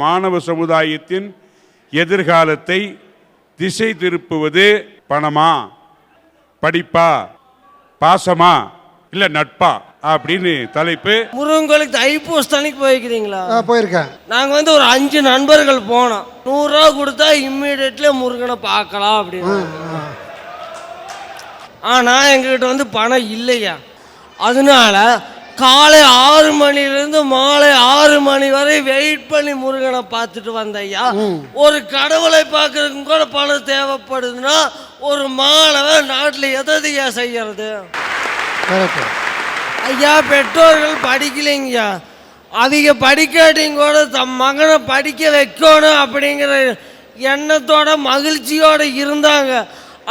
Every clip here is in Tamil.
மாணவ சமுதாயத்தின் எதிர்காலத்தை திசை திருப்புவது பணமா, படிப்பா, பாசமா, இல்ல நட்பா அப்படின்னு தலைப்பு. முருகன் கோயிலுக்கு தைப்பூசத்தன்னைக்கு போயிருக்கிறீங்களா? போயிருக்கேன். நாங்கள் ஒரு 5 நண்பர்கள் போனோம். 100 ரூபா கொடுத்தா இம்மிடியட்லி முருகனை பார்க்கலாம் அப்படின்னு. ஆனால் எங்ககிட்ட பணம் இல்லையா. அதனால காலை 6 மணிலேருந்து மாலை 6 மணி வரை வெயிட் பண்ணி முருகனை பார்த்துட்டு வந்தையா. ஒரு கடவுளை பார்க்கறதுக்கு கூட பணம் தேவைப்படுதுன்னா ஒரு மாணவன் நாட்டில் எதையா செய்யறது? ஐயா, பெற்றோர்கள் படிக்கலைங்கய்யா. அவங்க படிக்காட்டிங்க கூட தம் மகனை படிக்க வைக்கணும் அப்படிங்கிற எண்ணத்தோட மகிழ்ச்சியோடு இருந்தாங்க.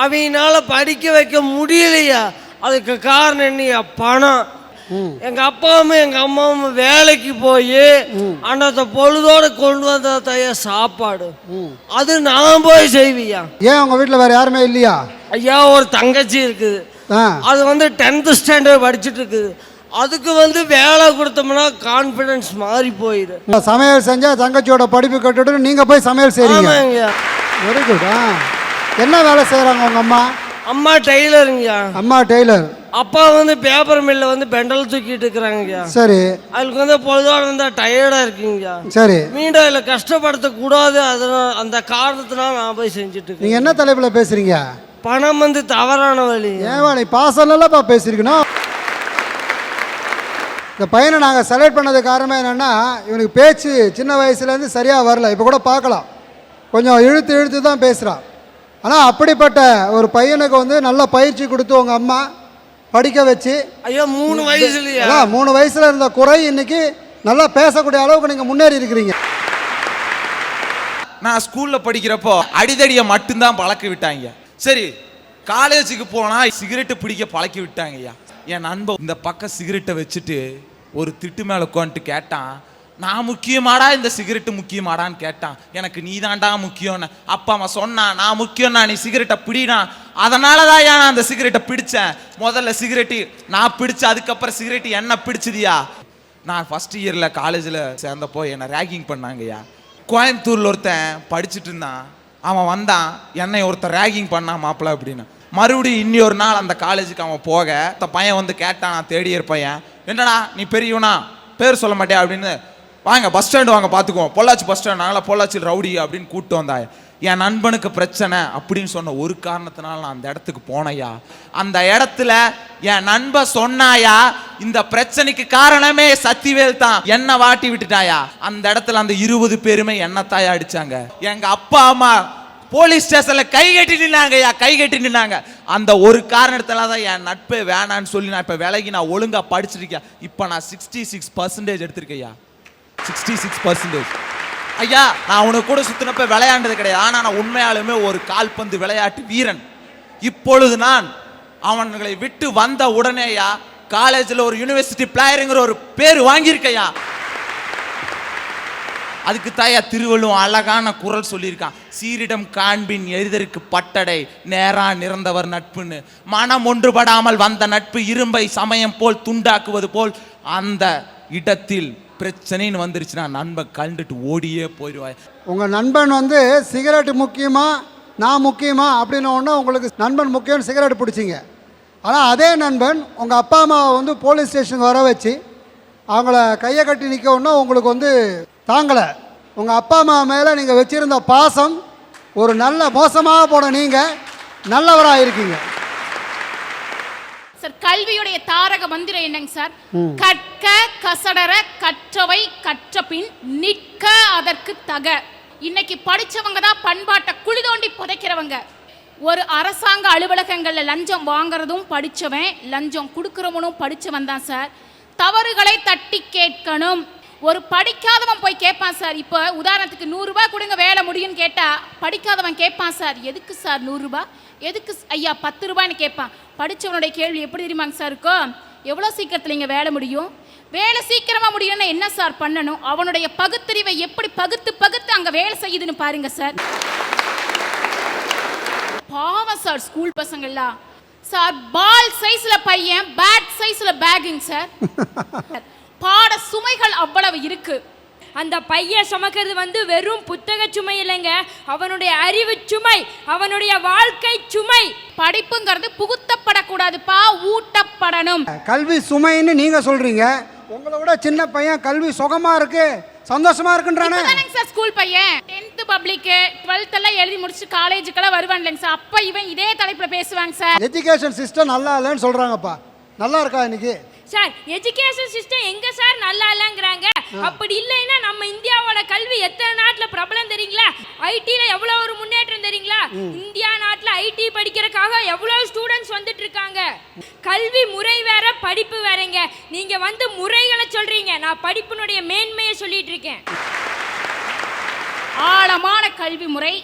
அவங்களால படிக்க வைக்க முடியலையா. அதுக்கு காரணம் என்னையா? பணம். எங்கள் அப்பாவும் எங்கள் அம்மாவும் வேலைக்கு போய் அன்னத்தை பொழுதோடு கொண்டு வந்த சாப்பாடு அது நான் போய் செய்வியா. ஏன் உங்கள் வீட்டில் வேறு யாருமே இல்லையா? ஐயா, ஒரு தங்கச்சி இருக்குது. அது 10th ஸ்டாண்டர்ட் படிச்சுட்டு இருக்குது. அதுக்கு வேலை கொடுத்தோம்னா கான்ஃபிடன்ஸ் மாறி போயிடு. சமையல் செஞ்சா தங்கச்சியோட படிப்பு கட்டுட்டு நீங்க போய் சமையல் செய்றீங்க. Very good. என்ன வேலை செய்யறாங்க உங்க அம்மா? அம்மா டெய்லருங்கய்யா. அம்மா டெய்லர். அப்பா பேப்பர் மில்ல பெண்டல் தூக்கிட்டு இருக்கிறாங்கய்யா. சரி. அதுக்கு பொழுதோட டயர்டா இருக்குங்கய்யா. சரி. மீண்டும் இதுல கஷ்டப்படுத்த கூடாது. அதனால அந்த காரணத்தினால நான் போய் செஞ்சுட்டு இருக்கேன். நீங்க என்ன தலைப்புல பேசுறீங்க? பணம் தவறான வழி. ஏன் நீ பாசல்லப்பா பேசிருக்கணும். இந்த பையனை நாங்கள் செலக்ட் பண்ணது காரணம் என்னென்னா, இவனுக்கு பேச்சு சின்ன வயசுலேருந்து சரியாக வரல. இப்போ கூட பார்க்கலாம், கொஞ்சம் இழுத்து தான் பேசுகிறான். ஆனால் அப்படிப்பட்ட ஒரு பையனுக்கு நல்ல பயிற்சி கொடுத்து உங்கள் அம்மா படிக்க வச்சு. ஐயோ, 3 வயசுலையா? 3 வயசில் இருந்த குறை இன்னைக்கு நல்லா பேசக்கூடிய அளவுக்கு நீங்கள் முன்னேறி இருக்கிறீங்க. நான் ஸ்கூலில் படிக்கிறப்போ அடிதடியை மட்டும்தான் பழக்கி விட்டாங்க. சரி, காலேஜுக்கு போனால் சிகரெட்டு பிடிக்க பழக்கி விட்டாங்கய்யா. என் நண்பன் இந்த பக்கம் சிகரெட்டை வச்சுட்டு ஒரு திட்டு மேலே உட்காந்துட்டு கேட்டான், நான் முக்கியமாடா இந்த சிகரெட்டு முக்கியமாடான்னு கேட்டான். எனக்கு நீ தான்டா முக்கியம்னு. அப்பா அம்மா சொன்னான், நான் முக்கியம்னா நீ சிகரெட்டை பிடினா. அதனால தான் நான் அந்த சிகரெட்டை பிடிச்சேன். முதல்ல சிகரெட்டு நான் பிடிச்சேன், அதுக்கப்புறம் சிகரெட்டு என்ன பிடிச்சதியா. நான் ஃபர்ஸ்ட் இயரில் காலேஜில் சேர்ந்தப்போ என்னை ரேகிங் பண்ணாங்கய்யா. கோயம்புத்தூரில் ஒருத்தன் படிச்சுட்டு இருந்தான். அவன் வந்தான், என்னை ஒருத்தன் ரேகிங் பண்ணான் மாப்பிள்ள அப்படின்னு. மறுபடியும் இன்னொரு நாள் அந்த காலேஜுக்கு அவன் போக அந்த பையன் கேட்டான், நான் தேர்ட் இயர் பையன், என்னடா நீ பெரியவனா, பேர் சொல்ல மாட்டியா அப்படின்னு. வாங்க பஸ் ஸ்டாண்டு வாங்க பார்த்துக்குவோம், பொள்ளாச்சி பஸ் ஸ்டாண்ட், நாங்களாம் பொள்ளாச்சி ரவுடி அப்படின்னு கூப்பிட்டு வந்தாய். என் நண்பனுக்கு பிரச்சனை அப்படின்னு சொன்ன ஒரு காரணத்தினால நான் அந்த இடத்துக்கு போனையா. அந்த இடத்துல என் நண்பன் சொன்னாயா, இந்த பிரச்சனைக்கு காரணமே சத்திவேல் தான், என்ன வாட்டி விட்டுட்டாயா. அந்த இடத்துல அந்த 20 பேருமே என்னத்தாயா அடிச்சாங்க. எங்க அப்பா அம்மா போலீஸ் ஸ்டேஷன்ல கை கட்டி நின்னாங்க. அந்த ஒரு காரணத்துல தான் என் நட்பே வேணான்னு சொல்லி நான் இப்ப விலகி நான் ஒழுங்கா படிச்சிருக்கேன். இப்ப நான் 66% எடுத்திருக்கையா. 66%. ஐயா, நான் உனக்கு கூட சுத்தினப்ப விளையாண்டது கிடையாது. ஆனா நான் உண்மையாலுமே ஒரு கால்பந்து விளையாட்டு வீரன். இப்பொழுது நான் அவன்களை விட்டு வந்த உடனேயா காலேஜில் ஒரு யூனிவர்சிட்டி பிளேயருங்கிற ஒரு பேர் வாங்கியிருக்கையா. அதுக்கு தாயா திருவள்ளுவர் அழகான குரல் சொல்லியிருக்கான், சீரிடம் காண்பின் எரிதற்கு பட்டடை நேரா நிறந்தவர் நட்புன்னு. மனம் ஒன்றுபடாமல் வந்த நட்பு இரும்பை சமயம் போல் துண்டாக்குவது போல். அந்த இடத்தில் பிரச்சனைன்னு வந்துருச்சுன்னா நண்பன் கண்டுட்டு ஓடியே போயிடுவாய். உங்கள் நண்பன் சிகரெட்டு முக்கியமா நான் முக்கியமா அப்படின்னு ஒன்று உங்களுக்கு நண்பன் முக்கியம் சிகரெட் பிடிச்சிங்க. ஆனால் அதே நண்பன் உங்கள் அப்பா அம்மாவை போலீஸ் ஸ்டேஷனுக்கு வர வச்சு அவங்கள கையை கட்டி நிற்க ஒன்று உங்களுக்கு தாங்கலை. உங்கள் அப்பா அம்மா மேலே நீங்கள் வச்சுருந்த பாசம் ஒரு நல்ல மோசமாக போன நீங்கள் நல்லவராக இருக்கீங்க சார். கல்வியுடைய தாரக மந்திரம் என்னங்க சார்? கற்க கசடர கற்றவை கற்றபின் நிற்க அதற்கு தக. இன்னைக்கு படிச்சவங்க தான் பண்பாட்டை குழி தோண்டி புதைக்கிறவங்க. ஒரு அரசாங்க அலுவலகங்கள்ல லஞ்சம் வாங்குறதும் படிச்சவன், லஞ்சம் கொடுக்கறவனும் படிச்சவன் தான் சார். தவறுகளை தட்டி கேட்கணும். ஒரு படிக்காதவன் போய் கேட்பான் சார். இப்போ உதாரணத்துக்கு 100 ரூபாய் கொடுங்க வேலை முடியும்னு கேட்டா படிக்காதவன் கேட்பான் சார், எதுக்கு சார் 100 ரூபாய், எதுக்கு ஐயா 10 ரூபாய்னு கேட்பான். படித்தவனுடைய கேள்வி எப்படி தெரியுமாங்க சார் இருக்கும், எவ்வளோ சீக்கிரத்தில் இங்கே வேலை முடியும், வேலை சீக்கிரமாக முடியும்னா என்ன சார் பண்ணணும், அவனுடைய பகுத்தறிவை எப்படி பகுத்து அங்கே வேலை செய்யுதுன்னு பாருங்க சார். பாவம் சார் ஸ்கூல் பசங்கள்லாம் சார், பால் சைஸ்ல பையன், பேட் சைஸ்ல பேக்குங்க சார். பாட சுமைகள் அவ்வளவு இருக்கு. அந்த பையன் சுமக்கிறது வந்து வெறும் புத்தக சுமை இல்லைங்க, அவனுடைய அறிவு சுமை, அவனுடைய வாழ்க்கை சுமை. படிப்புங்கிறது புகுத்தப்படக்கூடாதுப்பா, ஊட்டப்படணும். கல்வி சுமைன்னு நீங்க சொல்றீங்க, உங்களை விட சின்ன பையன் கல்வி சுகமா இருக்கு சந்தோஷமா இருக்குன்றானே. இப்பதானங்க சார் ஸ்கூல் பையன் 10th பப்ளிக் 12th எல்லாம் எழுதி முடிச்சு காலேஜுக்கெல்லாம் வருவான்லங்க சார், அப்ப இவன் இதே தலைப்புல பேசுவாங்க சார். எஜுகேஷன் சிஸ்டம் நல்லா இல்லைன்னு சொல்றாங்கப்பா, நல்லா இருக்கா இன்னைக்கு? சார் எஜுகேஷன் சிஸ்டம் எங்க சார் நல்லா இல்லைங்கிறாங்க? அப்படி இல்லைன்னா நம்ம இந்தியாவோட கல்வி எத்தனை நாட்டில் பிரபலம் தெரியுங்களா? ஐடில எவ்வளவு ஒரு முன்னேற்றம் தெரியுங்களா? இந்தியா நாட்டில் ஐடி படிக்கிறதுக்காக எவ்வளவு ஸ்டூடெண்ட்ஸ் வந்துட்டு இருக்காங்க. கல்வி முறை வேற, படிப்பு வேறங்க. நீங்க வந்து முறைகளை சொல்றீங்க, நான் படிப்பினுடைய மேன்மையை சொல்லிட்டு இருக்கேன். ஆழமான கல்வி முறை,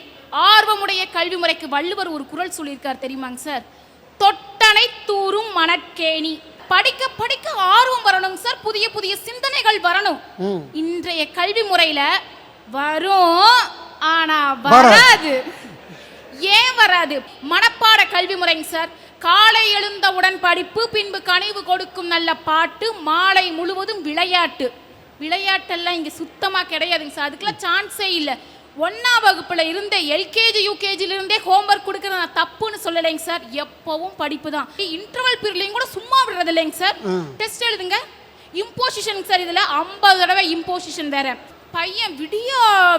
ஆர்வமுடைய கல்வி முறைக்கு வள்ளுவர் ஒரு குறள் சொல்லியிருக்கார் தெரியுமாங்க சார்? தொட்டனை தூரும் மணற்கேணி. படிக்க படிக்க ஆர்வம் வரணும் சார், புதிய புதிய சிந்தனைகள் வரணும். இன்றைய கல்வி முறையில வரும், ஆனா வராது. ஏன் வராது? மனப்பாட கல்வி முறைங்க சார். காலை எழுந்தவுடன் படிப்பு, பின்பு கனிவு கொடுக்கும் நல்ல பாட்டு, மாலை முழுவதும் விளையாட்டு. விளையாட்டெல்லாம் இங்க சுத்தமா கிடையாதுங்க சார், அதுக்கெல்லாம் சான்ஸே இல்லை. 1ஆம் வகுப்புல இருந்தே எல்கேஜி யூகேஜில இருந்தே ஹோம்ஒர்க் கொடுக்கறது நான் தப்புன்னு சொல்லலைங்க சார், எப்பவும் படிப்பு தான். இன்டர்வல் பீரியட்லயும் கூட சும்மா விடுறது இல்லைங்க சார், டெஸ்ட் எழுதுங்க. இம்போசிஷன் சார், இதுல 50 தடவை இம்போசிஷன் வேற. பையன் விடிய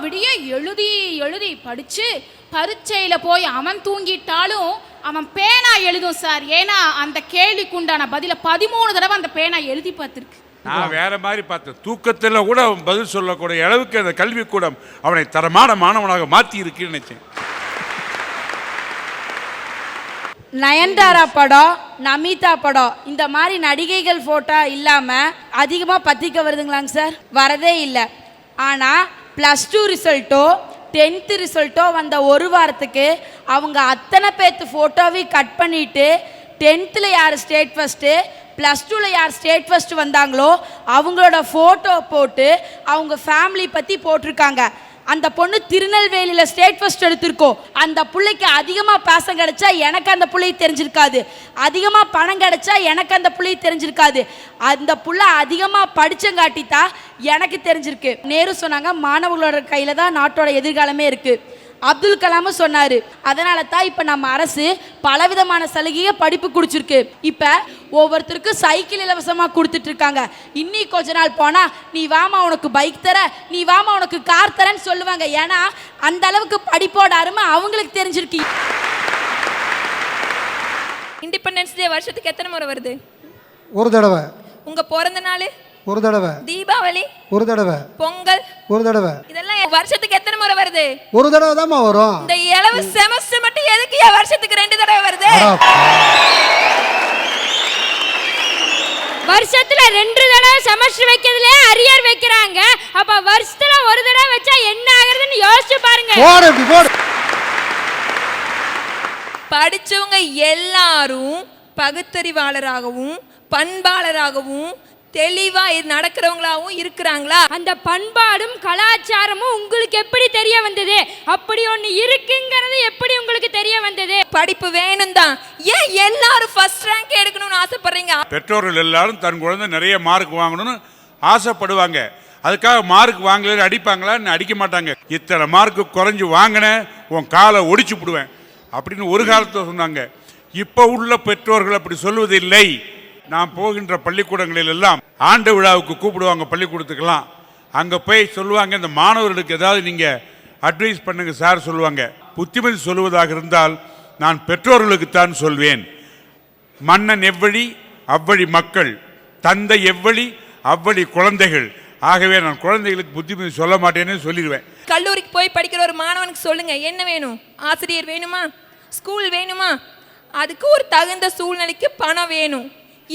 விடிய எழுதி எழுதி படிச்சு பரீட்சையில போய் அவன் தூங்கிட்டாலும் அவன் பேனா எழுதும் சார். ஏன்னா அந்த கேள்விக்குண்டான பதில 13 தடவை அந்த பேனா எழுதி பார்த்துருக்கு. நான் வேற மாதிரி பார்த்தேன், தூக்கத்தில் கூட அவன் பதில் சொல்லக்கூடிய அளவுக்கு அந்த கல்விக்கூடம் அவனை தரமான மாணவனாக மாற்றி இருக்குன்னு நினைச்சேன். நயன்தாரா படம், நமிதா படம், இந்த மாதிரி நடிகைகள் ஃபோட்டோ இல்லாமல் அதிகமாக பத்திரிக்கை வருதுங்களாங்க சார்? வரதே இல்லை. ஆனால் +2 ரிசல்ட்டோ 10th ரிசல்ட்டோ வந்த ஒரு வாரத்துக்கு அவங்க அத்தனை பேர்த்து ஃபோட்டோவையும் கட் பண்ணிவிட்டு 10th யார் ஸ்டேட் ஃபஸ்ட்டு, +2 யார் ஸ்டேட் ஃபஸ்ட் வந்தாங்களோ அவங்களோட ஃபோட்டோ போட்டு அவங்க ஃபேமிலி பற்றி போட்டிருக்காங்க. அந்த பொண்ணு திருநெல்வேலியில் ஸ்டேட் ஃபஸ்ட் எடுத்திருக்கோம். அந்த பிள்ளைக்கு அதிகமாக பாசம் கிடைச்சா எனக்கு அந்த பிள்ளை தெரிஞ்சிருக்காது, அதிகமாக பணம் கிடைச்சா எனக்கு அந்த பிள்ளை தெரிஞ்சிருக்காது. அந்த பிள்ளை அதிகமாக படிச்சங்காட்டித்தா எனக்கு தெரிஞ்சிருக்கு. நேரு சொன்னாங்க, மாணவர்களோட கையில் தான் நாட்டோட எதிர்காலமே இருக்குது. அப்துல் கலாமும் சொன்னார். அதனால தான் இப்போ நம்ம அரசு பலவிதமான சலுகையை படிப்பு குடிச்சிருக்கு. இப்போ ஒவ்வொருத்தருக்கும் சைக்கிள் இலவசமாக கொடுத்துட்டு இருக்காங்க. இன்னி கொஞ்ச நாள் போனால் நீ வாமா உனக்கு பைக் தர, நீ வாமா உனக்கு கார் தரேன்னு சொல்லுவாங்க. ஏன்னா அந்த அளவுக்கு படிப்போட அருமை அவங்களுக்கு தெரிஞ்சிருக்கு. இண்டிபெண்டன்ஸ் டே வருஷத்துக்கு எத்தனை முறை வருது? ஒரு தடவை. உங்க பிறந்த நாள் ஒரு தடவை. தீபாவளி ஒரு தடவை. பொங்கல் ஒரு தடவை. இதெல்லாம் வருஷத்துக்கு எத்தனை முறை வருது? ஒரு தடவை தான்மா வரும். இந்த இலவ செமஸ்டர் மட்டும் எதுக்கு வருஷத்துக்கு 2 தடவை வருது? வருஷத்துல 2 தடவை செமஸ்டர் வைக்கிறதுல அரியர் வைக்கிறாங்க. அப்ப வருஷத்துல ஒரு தடவை வச்சா என்ன ஆகுறதுன்னு யோசிச்சு பாருங்க. படிச்சவங்க எல்லாரும் பகுத்தறிவாளராகவும் பண்பாளராகவும் தெளிவா நடக்கிறவங்களாவும் இருக்கிறாங்களா? அந்த பண்பாடும் கலாச்சாரமும் உங்களுக்கு எப்படி தெரிய வந்தது? அப்படி ஒண்ணு இருக்குங்கிறது எப்படி உங்களுக்கு தெரிய வந்தது? படிப்பு வேணும் தான், ஏன் எல்லாரும் ஃபர்ஸ்ட் ரேங்க் எடுக்கணும்னு ஆசைப்படுறீங்க? பெற்றோர்கள் எல்லாரும் தன் குழந்தை நிறைய மார்க் வாங்கணும்னு ஆசைப்படுவாங்க. அதுக்காக மார்க் வாங்கல அடிப்பாங்களான்னு அடிக்க மாட்டாங்க. இத்தனை மார்க்கு குறைஞ்சு வாங்கின உன் காலை ஒடிச்சு விடுவேன் அப்படின்னு ஒரு காலத்தில் சொன்னாங்க. இப்போ உள்ள பெற்றோர்கள் அப்படி சொல்வதில்லை. நான் போகின்ற பள்ளிக்கூடங்களில் எல்லாம் ஆண்டு விழாவுக்கு கூப்பிடுவாங்க பள்ளிக்கூடத்துக்கெல்லாம். அங்கே போய் சொல்லுவாங்க, இந்த மாணவர்களுக்கு ஏதாவது நீங்கள் அட்வைஸ் பண்ணுங்க சார் சொல்லுவாங்க. புத்திமதி சொல்லுவதாக இருந்தால் நான் பெற்றோர்களுக்குத்தான் சொல்வேன். மன்னன் எவ்வழி அவ்வழி மக்கள், தந்தை எவ்வழி அவ்வழி குழந்தைகள். ஆகவே நான் குழந்தைகளுக்கு புத்திமதி சொல்ல மாட்டேன்னு சொல்லிடுவேன். கல்லூரிக்கு போய் படிக்கிற ஒரு மாணவனுக்கு சொல்லுங்க, என்ன வேணும்? ஆசிரியர் வேணுமா? ஸ்கூல் வேணுமா? அதுக்கு ஒரு தகுந்த சூழ்நிலைக்கு பணம் வேணும்.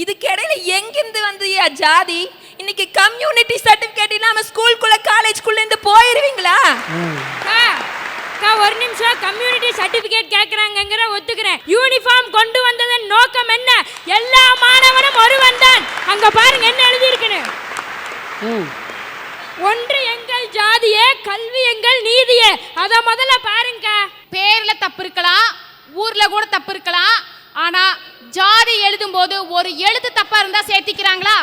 இதுக்கு இடையில எங்கிருந்து வந்து ஜாதி? இன்னைக்கு கம்யூனிட்டி சர்டிபிகேட் இல்லாம ஸ்கூலுக்குள்ள காலேஜ்க்குள்ள இருந்து போயிருவீங்களா? ஒரு நிமிஷம், கம்யூனிட்டி சர்டிபிகேட் கேக்குறாங்கங்கற ஒத்துக்கிறேன். யூனிஃபார்ம் கொண்டு வந்ததன் நோக்கம் என்ன? எல்லா மாணவனும் ஒருவன் தான். அங்க பாருங்க என்ன எழுதி இருக்குன்னு. ஒன்று எங்கள் ஜாதியே, கல்வி எங்கள் நீதியே. அத முதல்ல பாருங்க. பேர்ல தப்பு இருக்கலாம், ஊர்ல கூட தப்பு இருக்கலாம், ஆனா ஜாதி எழுதும் போது ஒரு எழுத்து தப்பா இருந்தா சேர்த்திக்கிறாங்களா?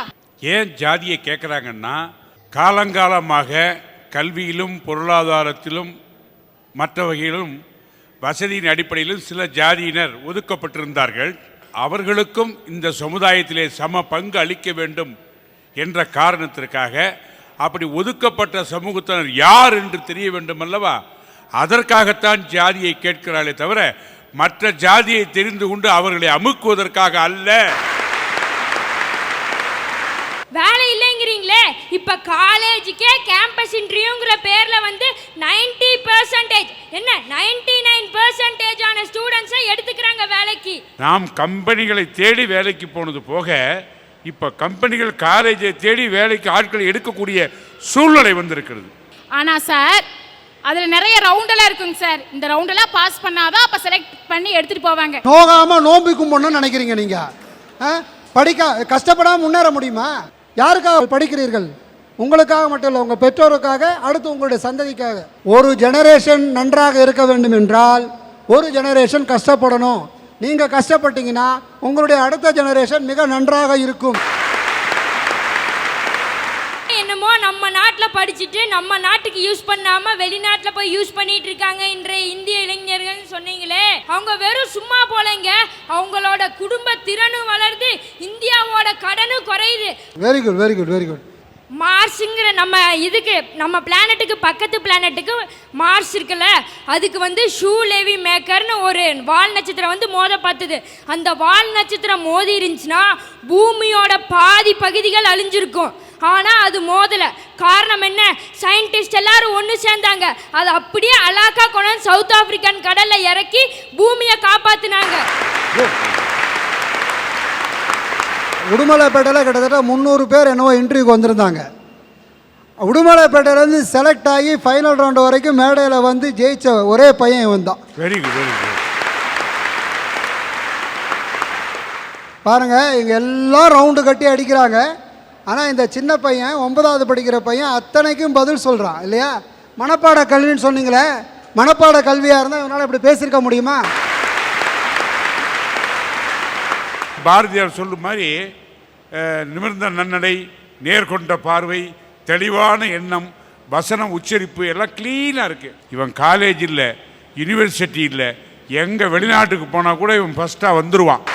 ஏன் ஜாதியை கேட்குறாங்கன்னா, காலங்காலமாக கல்வியிலும் பொருளாதாரத்திலும் மற்ற வகையிலும் வசதியின் அடிப்படையிலும் சில ஜாதியினர் ஒதுக்கப்பட்டிருந்தார்கள். அவர்களுக்கும் இந்த சமுதாயத்திலே சம பங்கு அளிக்க வேண்டும் என்ற காரணத்திற்காக அப்படி ஒதுக்கப்பட்ட சமூகத்தினர் யார் என்று தெரிய வேண்டும் அல்லவா, அதற்காகத்தான் ஜாதியை கேட்கிறாளே தவிர மற்ற ஜாதியை தெரிந்து கொண்டு அவர்களை அமுக்குவதற்காக அல்ல. வேலை இல்லைங்கிறீங்களே, இப்ப காலேஜுக்கே கேம்பஸ் இன்டர்வியூங்கிற பேர்ல வந்து 90% என்ன 99% ஆன ஸ்டூடெண்ட்ஸை எடுத்துக்கிறாங்க வேலைக்கு. நாம் கம்பெனிகளை தேடி வேலைக்கு போனது போக இப்ப கம்பெனிகள் காலேஜை தேடி வேலைக்கு ஆட்களை எடுக்கக்கூடிய சூழ்நிலை வந்திருக்கிறது. ஆனா சார் அதுல நிறைய ரவுண்டெல்லாம் இருக்குங்க சார். இந்த ரவுண்டெல்லாம் பாஸ் பண்ணாதான் அப்ப செலக்ட் பண்ணி எடுத்துட்டு போவாங்க. நோகாம நோம்பி கும்பிடணும்னு நினைக்கிறீங்க நீங்க? படிக்க கஷ்டப்படாம முன்னேற முடியுமா? யாருக்காக படிக்கிறீர்கள்? உங்களுக்காக மட்டும் இல்லை, உங்கள் பெற்றோருக்காக, அடுத்து உங்களுடைய சந்ததிக்காக. ஒரு ஜெனரேஷன் நன்றாக இருக்க வேண்டும் என்றால் ஒரு ஜெனரேஷன் கஷ்டப்படணும். நீங்கள் கஷ்டப்பட்டீங்கன்னா உங்களுடைய அடுத்த ஜெனரேஷன் மிக நன்றாக இருக்கும். என்னமோ நம்ம நாட்டில் படிச்சுட்டு நம்ம நாட்டுக்கு யூஸ் பண்ணாம வெளிநாட்டில் போய் யூஸ் பண்ணிட்டு இருக்காங்க இன்றைய இந்திய இளைஞர்கள் சொன்னீங்களே, அவங்க வெறும் சும்மா போலங்க, அவங்களோட குடும்ப திறனும் வளருது, இந்தியாவோட கடனும் குறையுது. Very good, very good, very good. மார்ஸுங்கிற நம்ம இதுக்கு நம்ம பிளானட்டுக்கு பக்கத்து பிளானட்டுக்கு மார்ஸ் இருக்குல்ல, அதுக்கு வந்து ஷூ லேவி மேக்கர்னு ஒரு வால் நட்சத்திரம் வந்து மோத பார்த்தது. அந்த வால் நட்சத்திரம் மோதி இருந்துச்சுன்னா பூமியோட பாதி பகுதிகள் அழிஞ்சிருக்கும். ஆனால் அது மோதலை. காரணம் என்ன? சயின்டிஸ்ட் எல்லாரும் ஒன்று சேர்ந்தாங்க, அது அப்படியே அலாக்கா கொண்டு சவுத் ஆப்பிரிக்கன் கடலில் இறக்கி பூமியை காப்பாற்றினாங்க. உடுமலைப்பேட்டையில் கிட்டத்தட்ட 300 பேர் என்னவோ இன்டர்வியூக்கு வந்திருந்தாங்க. உடுமலைப்பேட்டையிலேருந்து செலக்ட் ஆகி ஃபைனல் ரவுண்டு வரைக்கும் மேடையில் வந்து ஜெயிச்ச ஒரே பையன் இவன் தான். Very good, very good. பாருங்கள், இங்கே எல்லாம் ரவுண்டு கட்டி அடிக்கிறாங்க. ஆனால் இந்த சின்ன பையன் 9வது படிக்கிற பையன் அத்தனைக்கும் பதில் சொல்கிறான் இல்லையா? மனப்பாட கல்வின்னு சொன்னீங்களே, மனப்பாட கல்வியாக இருந்தால் இவனால் இப்படி பேசியிருக்க முடியுமா? பாரதியார் சொல்லும் மாதிரி நிமிர்ந்த நன்னடை, நேர்கொண்ட பார்வை, தெளிவான எண்ணம், வசனம், உச்சரிப்பு எல்லாம் க்ளீனாக இருக்குது. இவன் காலேஜ் இல்லை, யூனிவர்சிட்டி இல்லை, எங்கே வெளிநாட்டுக்கு போனால் கூட இவன் ஃபஸ்ட்டாக வந்துடுவான்.